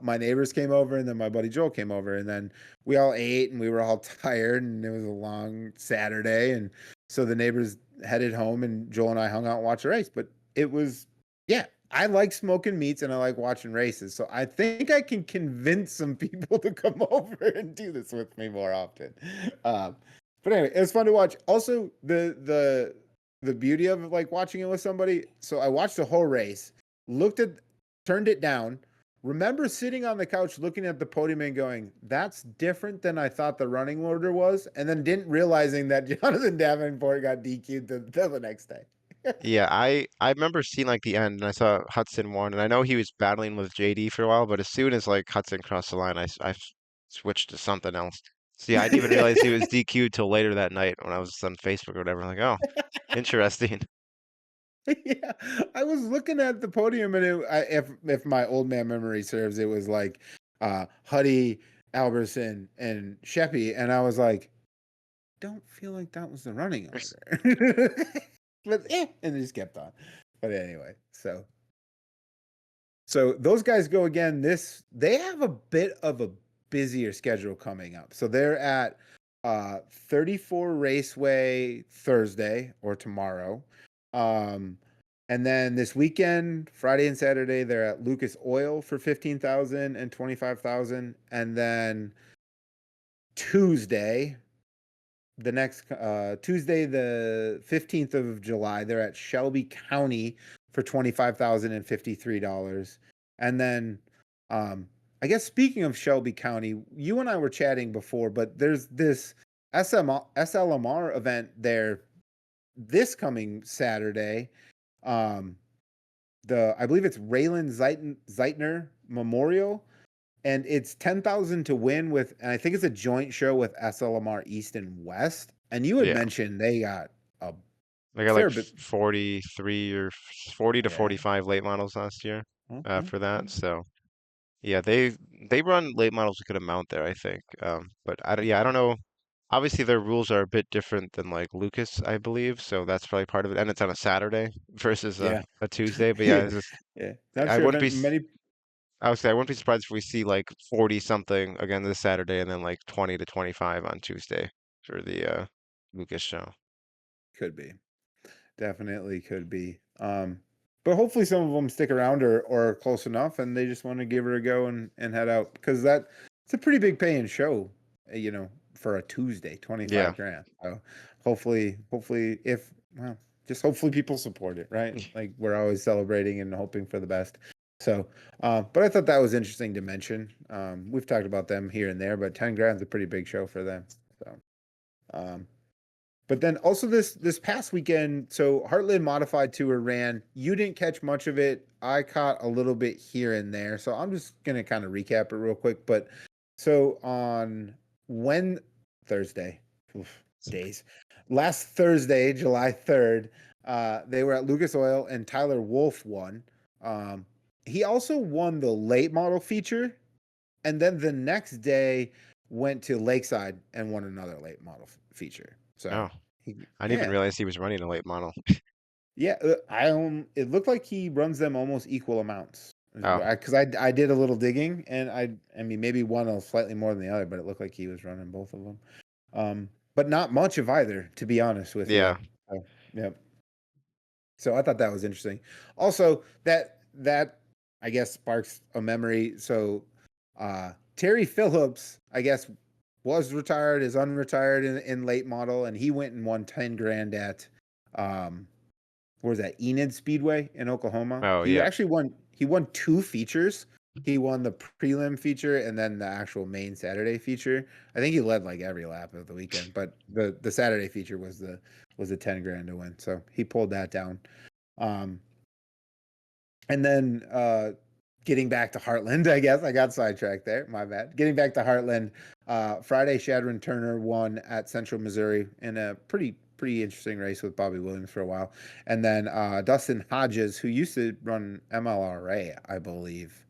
my neighbors came over, and then my buddy Joel came over, and then we all ate, and we were all tired, and it was a long Saturday, and so the neighbors headed home, and Joel and I hung out and watched the race. But it was, yeah, I like smoking meats, and I like watching races, so I think I can convince some people to come over and do this with me more often. Um, but anyway, it was fun to watch. Also, the beauty of like watching it with somebody. So I watched the whole race, looked at, turned it down. Remember sitting on the couch looking at the podium and going, "That's different than I thought the running order was," and then didn't realizing that Jonathan Davenport got DQ'd the next day. Yeah, I remember seeing like the end, and I saw Hudson won, and I know he was battling with JD for a while, but as soon as like Hudson crossed the line, switched to something else. So yeah, I didn't even realize he was DQ'd till later that night when I was on Facebook or whatever. Like, oh, interesting. Yeah, I was looking at the podium, and if my old man memory serves, it was like Huddy, Alberson, and Sheppy, and I was like, don't feel like that was the running order. But and it just kept on. But anyway, so those guys go again. They have a bit of a busier schedule coming up. So they're at 34 Raceway Thursday or tomorrow. And then this weekend, Friday and Saturday, they're at Lucas Oil for 15,000 and 25,000. And then Tuesday, the next Tuesday, the 15th of July, they're at Shelby County for $25,053. And then I guess speaking of Shelby County, you and I were chatting before, but there's this SLMR event there this coming Saturday. Um I believe it's Raylan Zeitner Memorial, and it's 10,000 to win with, and I think it's a joint show with SLMR East and West. And you had Yeah, mentioned they got a I got like fair bit. 43 or 40 to Yeah. 45 late models last year Okay. for that. So yeah, they run late models a good amount there, I think. But yeah, I don't know. Obviously, their rules are a bit different than like Lucas, I believe. So that's probably part of it. And it's on a Saturday versus Yeah. a Tuesday. But yeah, it's just Yeah. Not I sure if wouldn't be. many. I would say I wouldn't be surprised if we see like 40 something again this Saturday and then like 20 to 25 on Tuesday for the Lucas show. Could be. Definitely could be. But hopefully some of them stick around or are close enough, and they just want to give it a go and head out, because it's a pretty big paying show, for a Tuesday, Yeah. 25 grand. So hopefully if, well, just hopefully people support it, right? Like we're always celebrating and hoping for the best. So, but I thought that was interesting to mention. We've talked about them here and there, but 10 grand's a pretty big show for them. So, um, but then also this past weekend, so Heartland Modified Tour ran. You didn't catch much of it. I caught a little bit here and there. So I'm just gonna kind of recap it real quick. But so on when Thursday, days, last Thursday, July 3rd, they were at Lucas Oil and Tyler Wolf won. Um, he also won the late model feature, and then the next day went to Lakeside and won another late model feature. So Oh, I didn't even yeah, realize he was running a late model. yeah. It looked like he runs them almost equal amounts. Oh, Because I did a little digging, and I mean maybe one was slightly more than the other, but it looked like he was running both of them. But not much of either, to be honest with you. yeah. Yeah. So I thought that was interesting. Also, that I guess sparks a memory. So Terry Phillips, I guess, was retired, is unretired in late model, and he went and won 10 grand at where was that? Enid Speedway in Oklahoma. Oh, yeah. He won 2 features. He won the prelim feature and then the actual main Saturday feature. I think he led like every lap of the weekend, but the Saturday feature was the 10 grand to win. So he pulled that down. Um, and then getting back to Heartland, I guess I got sidetracked there. My bad. Getting back to Heartland, Friday Shadron Turner won at Central Missouri in a pretty pretty interesting race with Bobby Williams for a while. And then Dustin Hodges, who used to run MLRA, I believe,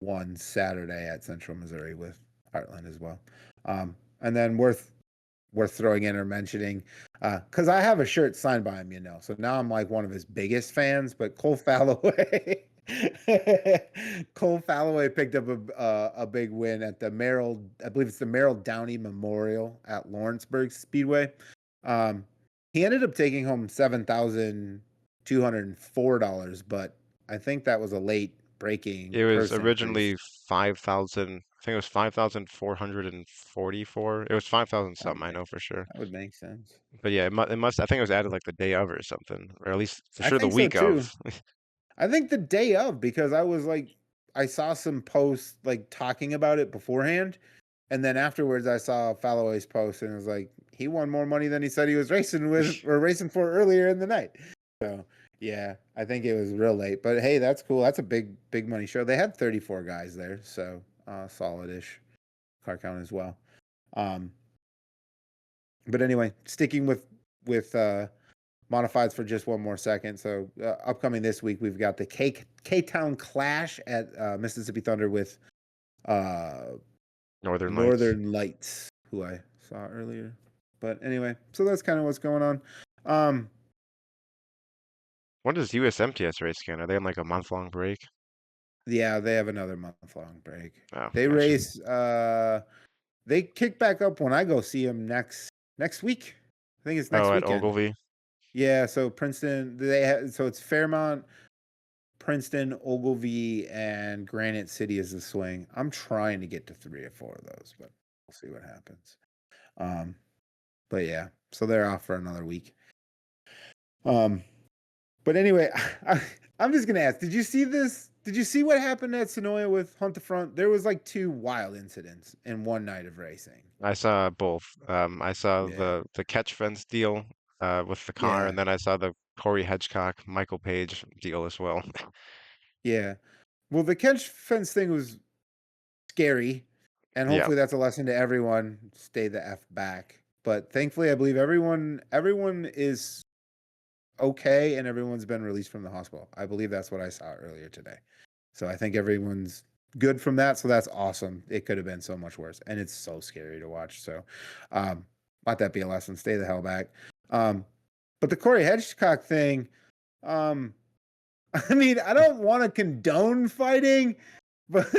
won Saturday at Central Missouri with Heartland as well. And then worth throwing in or mentioning, because I have a shirt signed by him, so now I'm like one of his biggest fans. But Cole Falloway, Cole Falloway picked up a big win at the Merrill, I believe it's the Merrill Downey Memorial at Lawrenceburg Speedway. He ended up taking home $7,204, but I think that was a late breaking It was purse increase. originally 5,000. I think it was 5,444. It was 5,000 That would something, I make know for sure. that would make sense. But yeah, it must. I think it was added like the day of or something, or at least for I sure the think so week of. too. I think the day of, because I was like, I saw some posts like talking about it beforehand, and then afterwards I saw Falloway's post and it was like he won more money than he said he was racing with or racing for earlier in the night. So yeah, I think it was real late, but hey, that's cool. That's a big money show. They had 34 guys there, so solid-ish car count as well. Um, but anyway, sticking with modifieds for just one more second. So upcoming this week, we've got the K-Town Clash at Mississippi Thunder with uh, Northern Lights. Northern Lights, who I saw earlier. But anyway, so that's kind of what's going on. Um, When does USMTS race again? Are they on like a month-long break? yeah, they have another month-long break. Oh, They gotcha. race. They kick back up when I go see them next week. I think it's next Oh, at weekend. Ogilvy. Yeah, so Princeton. So it's Fairmont, Princeton, Ogilvy, and Granite City is the swing. I'm trying to get to 3 or 4 of those, but we'll see what happens. But yeah, so they're off for another week. But anyway, I'm just gonna ask: did you see this? Did you see what happened at Senoia with Hunt the Front? There was like 2 wild incidents in one night of racing. I saw both. I saw Yeah, the catch fence deal with the car, yeah, and then I saw the Corey Hedgecock, Michael Page deal as well. yeah. Well, the catch fence thing was scary, and Yeah, hopefully that's a lesson to everyone. Stay the f back. But thankfully, I believe everyone is okay, and everyone's been released from the hospital. I believe that's what I saw earlier today. So I think everyone's good from that. So that's awesome. It could have been so much worse, and it's so scary to watch. So, let that be a lesson. Stay the hell back. Um, but the Corey Hedgecock thing, um, I mean, I don't want to condone fighting, but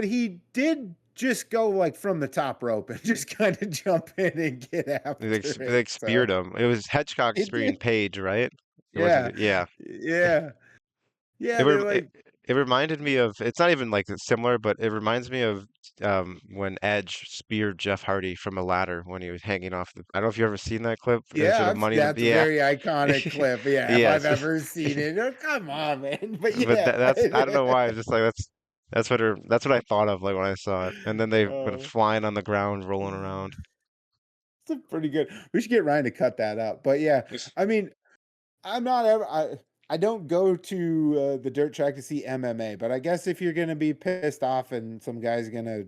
he did just go like from the top rope and just kind of jump in and get after they it. like speared So him. It was Hedgecock it spearing did. Page, right? It Yeah. wasn't. Yeah. Yeah. It, Yeah, they're rem- it like, it reminded me of. It's not even like similar, but it reminds me of when Edge speared Jeff Hardy from a ladder when he was hanging off the. I don't know if you ever seen that clip. It was yeah, sort of Money in the. that's a Yeah. very iconic clip. Yeah, if I've Yes. ever seen it. Oh, come on, man. But But yeah. that's I don't know why. It's just like that's what I thought of like when I saw it. And then they went Oh, flying on the ground, rolling around. it's a pretty good. We should get Ryan to cut that up. But yeah, I mean, I'm not ever. I don't go to the dirt track to see MMA, but I guess if you're gonna be pissed off and some guy's gonna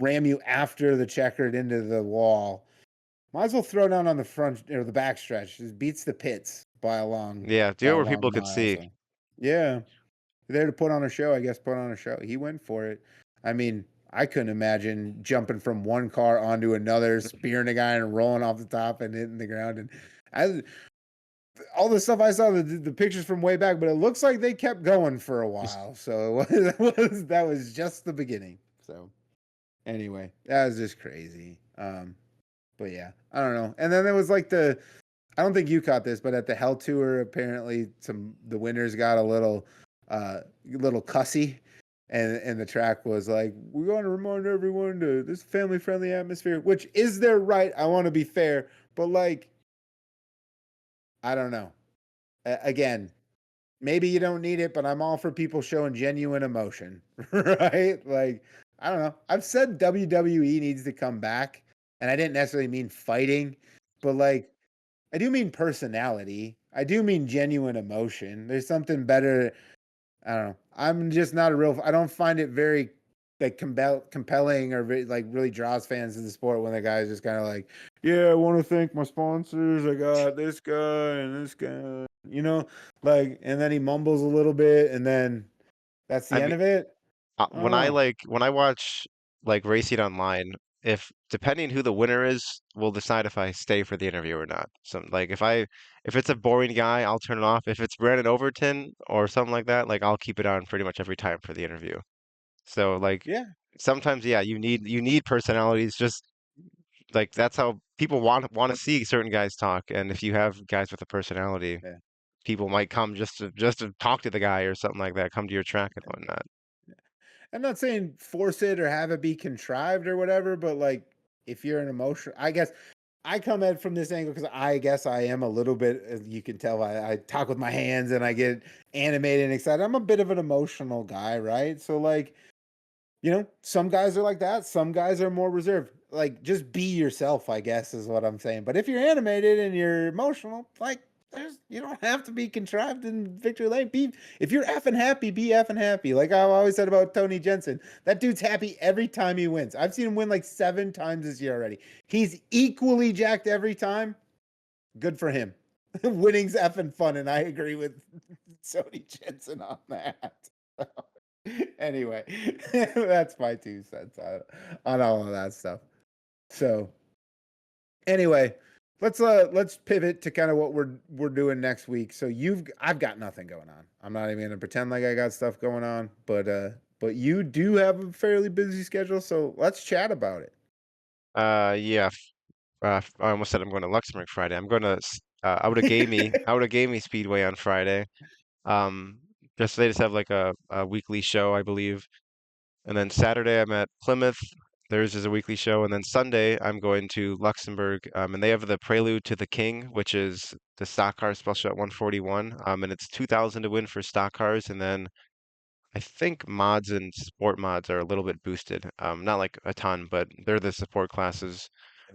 ram you after the checkered into the wall, might as well throw down on the front or the back stretch. It beats the pits Yeah, do by it a where long people could mile. see. So yeah, there to put on a show. I guess put on a show. He went for it. I mean, I couldn't imagine jumping from one car onto another, spearing a guy and rolling off the top and hitting the ground. And I, all the stuff I saw, the pictures from way back, but it looks like they kept going for a while. So that was just the beginning. So anyway, that was just crazy. But yeah, I don't know. And then there was like I don't think you caught this, but at the Hell Tour, apparently the winners got a little cussy, and the track was like, "We want to remind everyone to this family friendly atmosphere," which is their right. I want to be fair, but like, I don't know. Again, maybe you don't need it, but I'm all for people showing genuine emotion, right? Like, I don't know. I've said WWE needs to come back, and I didn't necessarily mean fighting, but like, I do mean personality. I do mean genuine emotion. There's something better. I don't know. I'm just not a real. I don't find it very like compelling or like really draws fans to the sport when the guy's just kind of like, yeah, I want to thank my sponsors. I got this guy and this guy, like, and then he mumbles a little bit, and then that's I the end mean, of it. Oh, when I watch like racing online, if depending who the winner is, will decide if I stay for the interview or not. So like if it's a boring guy, I'll turn it off. If it's Brandon Overton or something like that, like I'll keep it on pretty much every time for the interview. So like yeah, sometimes, yeah, you need personalities. Just like that's how people want to see certain guys talk. And if you have guys with a personality, yeah. people might come just to talk to the guy or something like that, come to your track and whatnot. I'm not saying force it or have it be contrived or whatever, but like if you're an emotional, I guess I come at it from this angle because I guess I am a little bit, as you can tell, I talk with my hands and I get animated and excited. I'm a bit of an emotional guy, right? So like, some guys are like that. Some guys are more reserved. Like, just be yourself, I guess, is what I'm saying. But if you're animated and you're emotional, like, you don't have to be contrived in victory lane. If you're effing happy, be effing happy. Like I've always said about Tony Jensen, that dude's happy every time he wins. I've seen him win like 7 times this year already. He's equally jacked every time. Good for him. Winning's effing fun, and I agree with Tony Jensen on that. Anyway, that's my 2 cents on all of that stuff. So anyway, let's pivot to kind of what we're doing next week. So I've got nothing going on. I'm not even gonna pretend like I got stuff going on, but you do have a fairly busy schedule, so let's chat about it. Yeah, I almost said I'm going to Luxembourg Friday. I'm going to Outa Gamey Speedway on Friday. Um, just they just have like a weekly show, I believe. And then Saturday I'm at Plymouth. Theirs is a weekly show, and then Sunday I'm going to Luxembourg. And they have the Prelude to the King, which is the stock car special at 141. And it's 2,000 to win for stock cars, and then I think mods and sport mods are a little bit boosted. Not like a ton, but they're the support classes.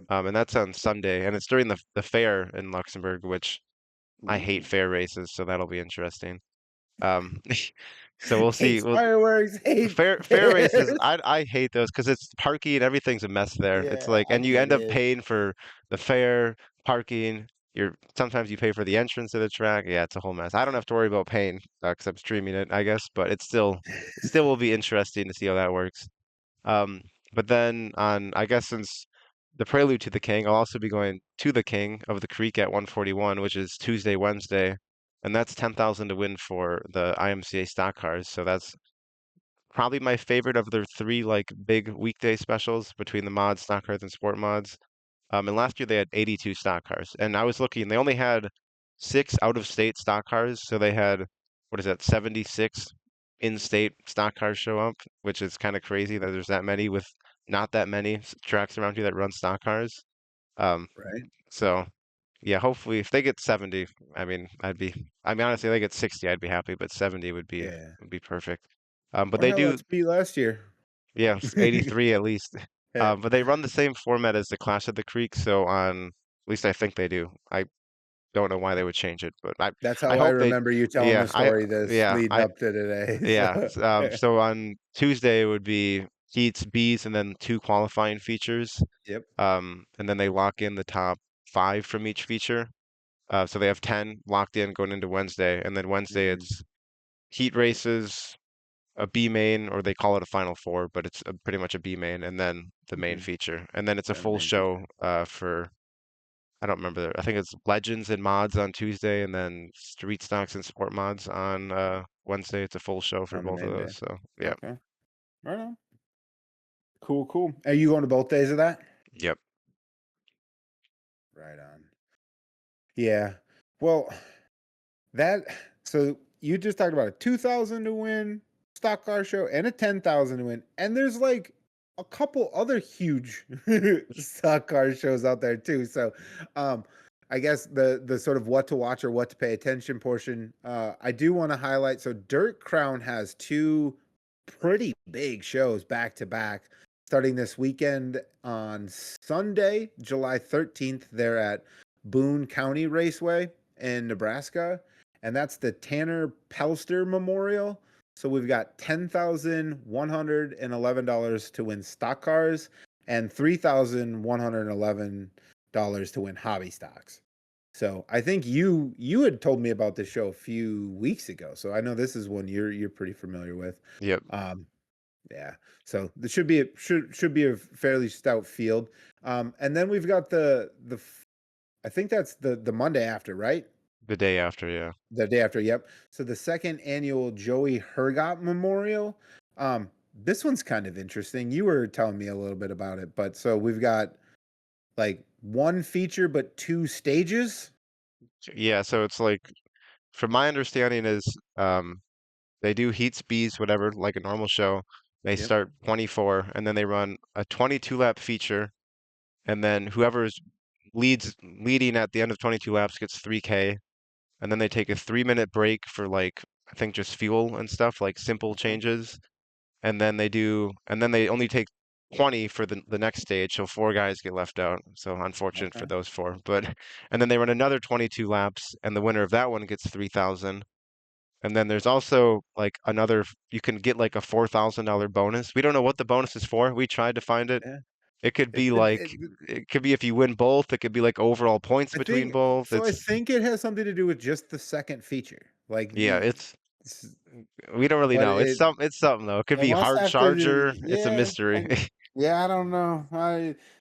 And that's on Sunday, and it's during the fair in Luxembourg, which I hate Ooh. fair races, so that'll be interesting. Um, so we'll see. Hates Well, fireworks, hate fair races, fairs. I hate those because it's parking and everything's a mess there. It's Yeah, like, I and you get end up it. paying for the fare, parking. Sometimes you pay for the entrance to the track. Yeah, it's a whole mess. I don't have to worry about paying because I'm streaming it, I guess, but it's still will be interesting to see how that works. Um, but then I guess since the Prelude to the King, I'll also be going to the King of the Creek at 141, which is Tuesday, Wednesday, and that's 10,000 to win for the IMCA stock cars. So that's probably my favorite of their three like big weekday specials between the mods, stock cars, and sport mods. And last year they had 82 stock cars, and I was looking, they only had 6 out-of-state stock cars, so they had what is that, 76 in-state stock cars show up, which is kind of crazy that there's that many with not that many tracks around here that run stock cars. Um, Right? so yeah, hopefully if they get 70, I mean honestly, if they get 60, I'd be happy, but 70 Yeah. would be perfect. But Or they hell, do, let's be last year. yeah, 83 at least. Yeah. But they run the same format as the Clash of the Creek, so at least I think they do. I don't know why they would change it, but That's I how I hope they, remember you telling yeah, the story this yeah, leading up to today. yeah. So So on Tuesday it would be heats, Bs, and then 2 qualifying features. yep. And then they lock in the top 5 from each feature. So they have 10 locked in going into Wednesday, and then Wednesday Mhm. it's heat races, a B main, or they call it a final four, but it's pretty much a B main, and then the main Mhm. feature, and then it's a Then the full main show feature for I don't remember. I think it's Legends and mods on Tuesday, and then Street Stocks and Sport mods on Wednesday. It's a full show for on the both of main day. those. So yeah, Okay. Right on. Cool, cool. Are you going to both days of that? yep. Right on. Yeah. Well, that so you just talked about a 2,000 to win stock car show and a 10,000 to win. And there's like a couple other huge stock car shows out there too. So um I guess the sort of what to watch or what to pay attention portion, I do want to highlight. So Dirt Crown has two pretty big shows back to back starting this weekend on Sunday, July 13th. They're at Boone County Raceway in Nebraska, and that's the Tanner Pelster Memorial. So we've got $10,111 to win stock cars and $3,111 to win hobby stocks. So I think you had told me about this show a few weeks ago. So I know this is one you're pretty familiar with. Yep, Um, yeah. So this should be a fairly stout field. And then we've got I think that's the Monday after, right? the day after, yeah. The day after, yep. So the second annual Joey Hergott Memorial. This one's kind of interesting. You were telling me a little bit about it, but so we've got like one feature but two stages. Yeah, so it's like, from my understanding is, they do heat speeds, whatever, like a normal show. They Yep. start 24, and then they run a 22 lap feature, and then whoever's leading at the end of 22 laps gets 3K, and then they take a 3-minute break for like I think just fuel and stuff, like simple Okay. changes, and then they only take 20 for the next stage, so four guys get left out. So unfortunate for Okay. those four, but and then they run another 22 laps, and the winner of that one gets 3,000. And then there's also like you can get like a $4,000 bonus. We don't know what the bonus is for. We tried to find it. Yeah. It could It, be it, like, it, it could be if you win both. It could be like overall points I between think both. so. I think it has something to do with just the second feature. Like Yeah, the, it's, we don't really but know. It's something though. It could it be must hard have to charger. do, It's a yeah. mystery. Yeah, I don't know.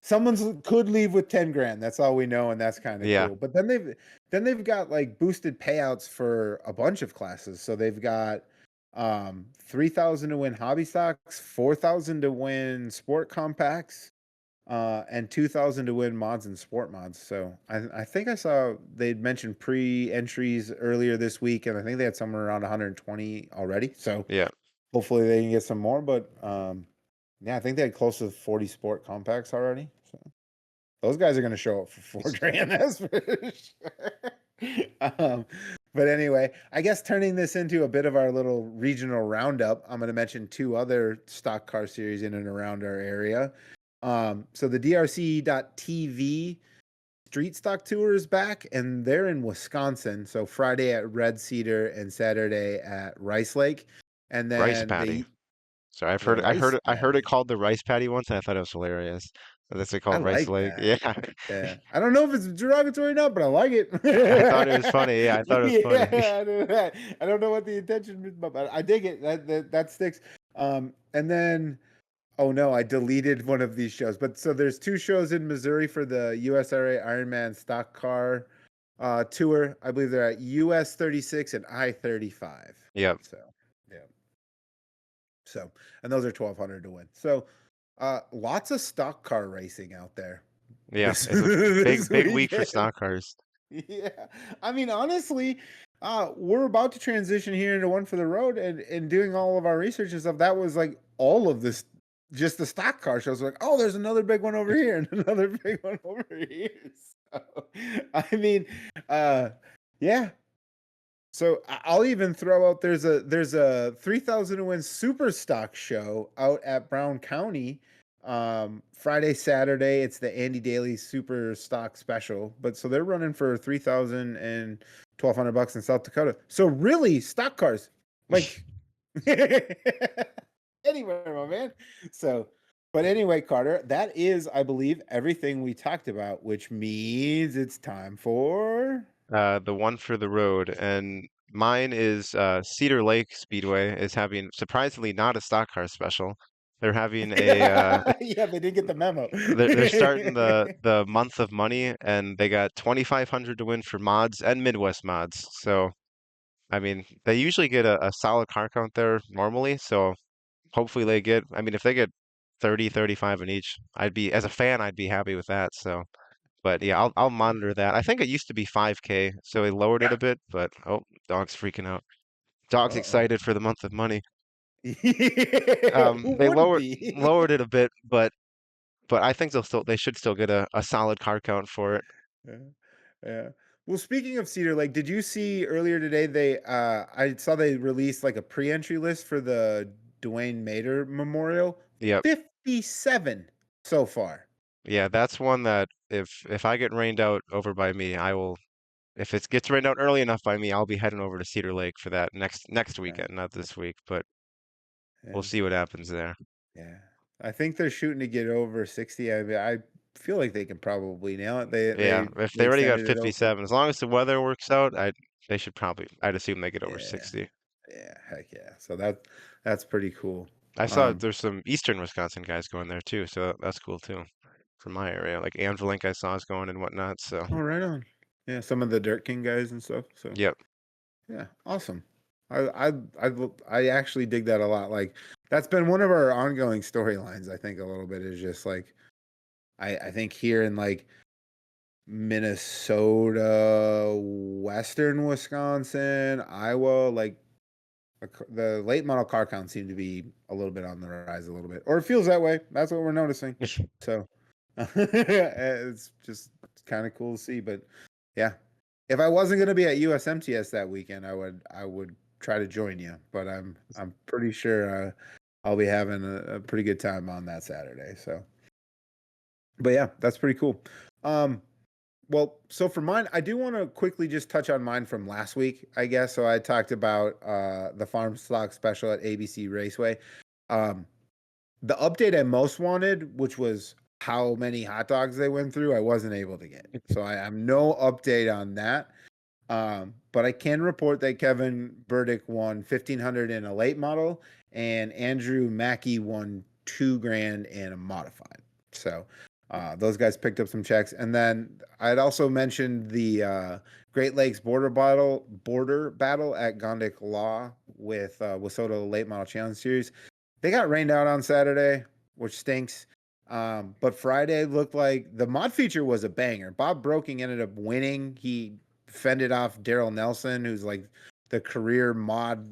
Someone's could leave with 10 grand. That's all we know, and that's kind of Yeah, cool. But then they've got like boosted payouts for a bunch of classes. So they've got 3,000 to win hobby stocks, 4,000 to win sport compacts, and 2,000 to win mods and sport mods. So I think I saw they'd mentioned pre-entries earlier this week, and I think they had somewhere around 120 already. So yeah. hopefully they can get some more. But yeah, I think they had close to 40 sport compacts already. So those guys are going to show up for 4 grand. That's for sure. But anyway, I guess turning this into a bit of our little regional roundup, I'm going to mention two other stock car series in and around our area. So the DRC.TV Street Stock Tour is back, and they're in Wisconsin. So Friday at Red Cedar and Saturday at Rice Lake. And Rice then patty. So the Rice I heard it Patty. called the rice patty once, and I thought it was hilarious. That's it I called Rice like Lake. that. Yeah, Yeah. I don't know if it's derogatory or not, but I like it. I thought it was funny. Yeah, I thought it was funny. Yeah, I know that. I don't know what the intention is, but I dig it. That sticks. And then oh no, I deleted one of these shows. But so there's two shows in Missouri for the USRA Ironman Stock Car tour. I believe they're at US 36 and I-35. Yep. So yeah. So and those are 1,200 to win. So lots of stock car racing out there Yeah, this it's a this big week for weekend. stock cars. Yeah. I mean, honestly, we're about to transition here into one for the road and doing all of our research and stuff. That was like all of this, just the stock car shows. Like, oh, there's another big one over here and another big one over here. So, I mean, uh, yeah. So I'll even throw out there's a 3,000 to win super stock show out at Brown County. Friday, Saturday, it's the Andy Daly Super Stock Special. But so they're running for 3,000 and 1,200 bucks in South Dakota. So really, stock cars, like anywhere, my man. So, but anyway, Carter, that is, I believe, everything we talked about, which means it's time for. The one for the road, and mine is Cedar Lake Speedway is having surprisingly not a stock car special. They're having a Yeah, they didn't get the memo. they're starting the month of money, and they got 2,500 to win for mods and Midwest mods. So I mean, they usually get a solid car count there normally. So hopefully they get. I mean, if they get 30, 35 in each, I'd be as a fan, I'd be happy with that. So. But yeah, I'll monitor that. I think it used to be 5K, so they lowered it a bit, but oh, dog's freaking out. Dog's Uh-oh. excited for the month of money. Who They wouldn't be? lowered it a bit, but I think they should still get a solid car count for it. Yeah. Yeah. Well, speaking of Cedar Lake, did you see earlier today I saw they released like a pre-entry list for the Dwayne Mader Memorial. Yep. 57 so far. Yeah, that's one that if I get rained out over by me, I will if it gets rained out early enough by me, I'll be heading over to Cedar Lake for that next Okay. weekend, not this week, but we'll Yeah. see what happens there. Yeah. I think they're shooting to get over 60. I feel like they can probably nail it. They Yeah, they if they they already got extended it over. 57, as long as the weather works out, they should probably, I'd assume they get over Yeah. 60. Yeah, heck yeah. So that's pretty cool. I saw Um there's some Eastern Wisconsin guys going there too, so that's cool too. From my area, like Anvilink I saw is going and whatnot. So, oh, right on. Yeah, some of the Dirt King guys and stuff. So yep. yeah, awesome. I actually dig that a lot. Like that's been one of our ongoing storylines, I think a little bit is just like I think here in like Minnesota, Western Wisconsin, Iowa, like the late model car count seem to be a little bit on the rise a little bit, or it feels that way. That's what we're noticing. So it's just kind of cool to see. But yeah, if I wasn't going to be at USMTS that weekend, I would try to join you. But I'm pretty sure I'll be having a pretty good time on that Saturday. So, but yeah, that's pretty cool. Um, well, so for mine, I do want to quickly just touch on mine from last week, I guess. So I talked about the farm stock special at ABC Raceway. Um, the update I most wanted, which was how many hot dogs they went through, I wasn't able to get. So I have no update on that. But I can report that Kevin Burdick won 1,500 in a late model, and Andrew Mackey won 2 grand in a modified. So those guys picked up some checks. And then I'd also mentioned the Great Lakes border battle at Gondik Law with Wissota Late Model Challenge Series. They got rained out on Saturday, which stinks. But Friday looked like the mod feature was a banger. Bob Broking ended up winning. He fended off Daryl Nelson, who's like the career mod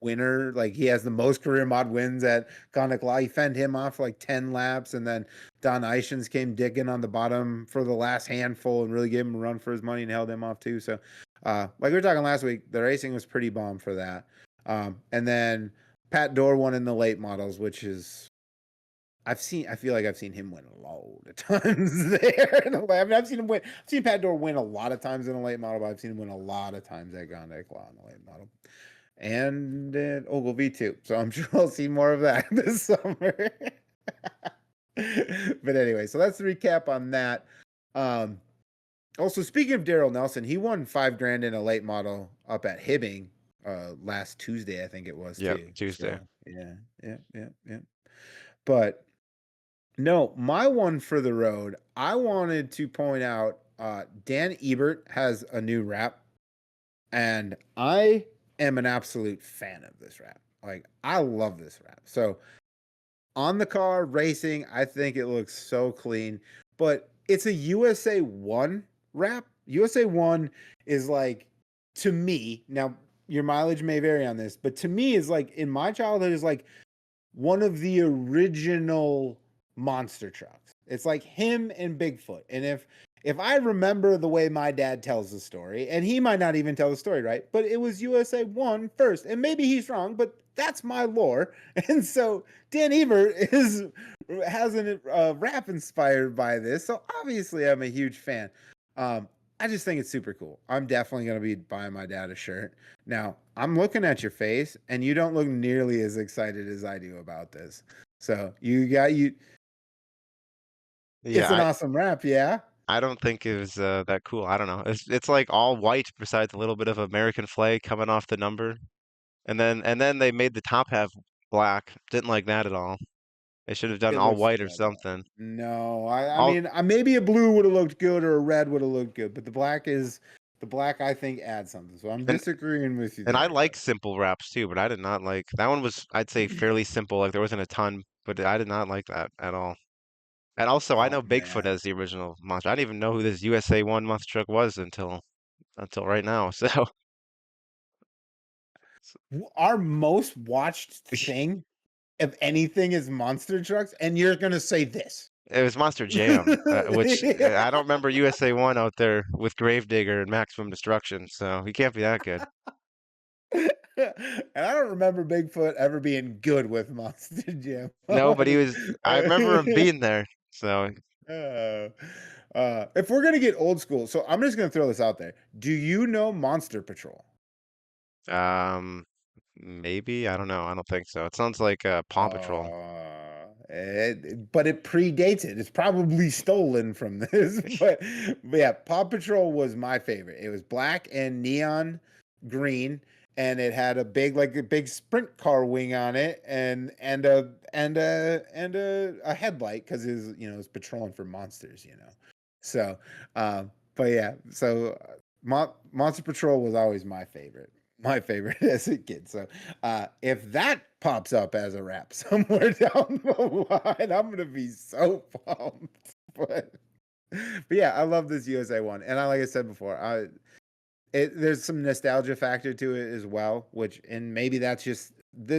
winner. Like he has the most career mod wins at Gondik Law. He fended him off for like 10 laps. And then Don Ishins came digging on the bottom for the last handful and really gave him a run for his money and held him off too. So like we were talking last week, the racing was pretty bomb for that. And then Pat Dorr won in the late models, which is I feel like I've seen him win a load of times there. I mean, I've seen him win. I've seen Pat Dorr win a lot of times in a late model, but I've seen him win a lot of times at Gondik Law in the late model. And at Ogilvy too. So I'm sure I'll see more of that this summer. But anyway, so that's the recap on that. Also, speaking of Daryl Nelson, he won 5 grand in a late model up at Hibbing last Tuesday, I think it was Yep, too. Tuesday. So yeah. But no, my one for the road, I wanted to point out Dan Ebert has a new rap, and I am an absolute fan of this rap. Like, I love this rap. So, on the car racing, I think it looks so clean, but it's a USA 1 wrap. USA 1 is like, to me, now your mileage may vary on this, but to me is like in my childhood is like one of the original monster trucks. It's like him and Bigfoot. And if I remember the way my dad tells the story, and he might not even tell the story right, but it was USA 1 first. And maybe he's wrong, but that's my lore. And so Dan Ebert has a rap inspired by this. So obviously I'm a huge fan. I just think it's super cool. I'm definitely going to be buying my dad a shirt. Now, I'm looking at your face and you don't look nearly as excited as I do about this. So, it's an Yeah, awesome rap, yeah? I don't think it was that cool. I don't know. It's like all white besides a little bit of American flag coming off the number. And then they made the top half black. Didn't like that at all. They should have done It all looks white or kind of something. no. I All mean, maybe a blue would have looked good or a red would have looked good, but the black I think adds something. So I'm and disagreeing with you and I there, like simple wraps too, but I did not like that one was I'd say but fairly simple. Like there wasn't a ton, but I did not like that at all. And also, I oh know Bigfoot man. as the original monster. I didn't even know who this USA 1 monster truck was until right now. So Our most watched thing if anything is monster trucks, and you're gonna say this. it was Monster Jam, which I don't remember USA 1 out there with Gravedigger and Maximum Destruction, so he can't be that good. And I don't remember Bigfoot ever being good with Monster Jam. No, but he was. I remember him being there. So Oh, If we're gonna get old school, so I'm just gonna throw this out there. Do you know Monster Patrol? Um, maybe, I don't know. I don't think so. It sounds like Paw Patrol. But it predates it. It's probably stolen from this, but yeah, Paw Patrol was my favorite. It was black and neon green, and it had a big sprint car wing on it, and a headlight because it's patrolling for monsters. So, but yeah, so Monster Patrol was always my favorite as a kid. So if that pops up as a rap somewhere down the line, I'm gonna be so pumped. But yeah, I love this USA one, and like I said before, there's some nostalgia factor to it as well, and maybe that's just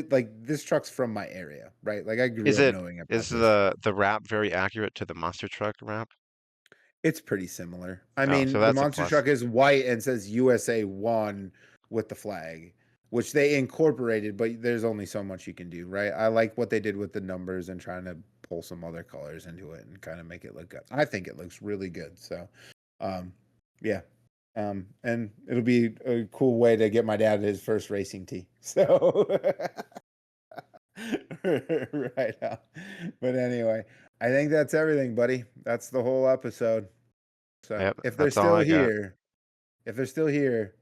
like this truck's from my area, right? Like I grew Is up it knowing about is this. the wrap very accurate to the monster truck wrap? It's pretty similar. I Oh, so mean, the that's a monster plus. truck is white and says USA 1 with the flag, which they incorporated, but there's only so much you can do, right? I like what they did with the numbers and trying to pull some other colors into it and kind of make it look good. I think it looks really good. So, um, yeah. And it'll be a cool way to get my dad his first racing tee. So, right on. But anyway, I think that's everything, buddy. That's the whole episode. So Yep, that's all I got. if they're still here,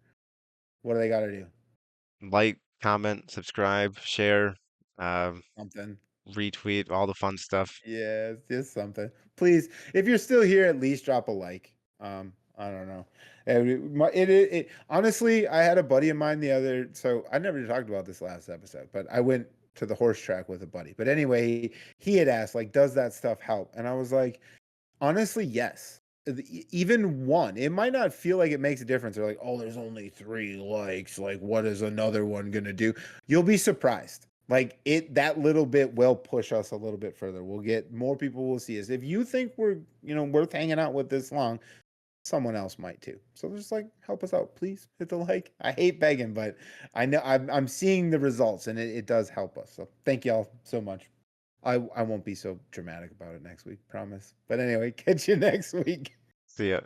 what do they got to do? Like, comment, subscribe, share, um, Something. retweet, all the fun stuff. Yeah, just something. Please, if you're still here, at least drop a like. I don't know. Honestly, I had a buddy of mine so I never talked about this last episode, but I went to the horse track with a buddy. But anyway, he had asked, like, does that stuff help? And I was like, honestly, yes. Even one, it might not feel like it makes a difference. They're like, oh, there's only 3 likes. Like, what is another one gonna do? You'll be surprised. Like that little bit will push us a little bit further. We'll get more people will see us. If you think we're, worth hanging out with this long, someone else might too. So just like help us out, please. Hit the like. I hate begging, but I know I'm seeing the results and it does help us. So thank y'all so much. I won't be so dramatic about it next week, promise. But anyway, catch you next week. See ya.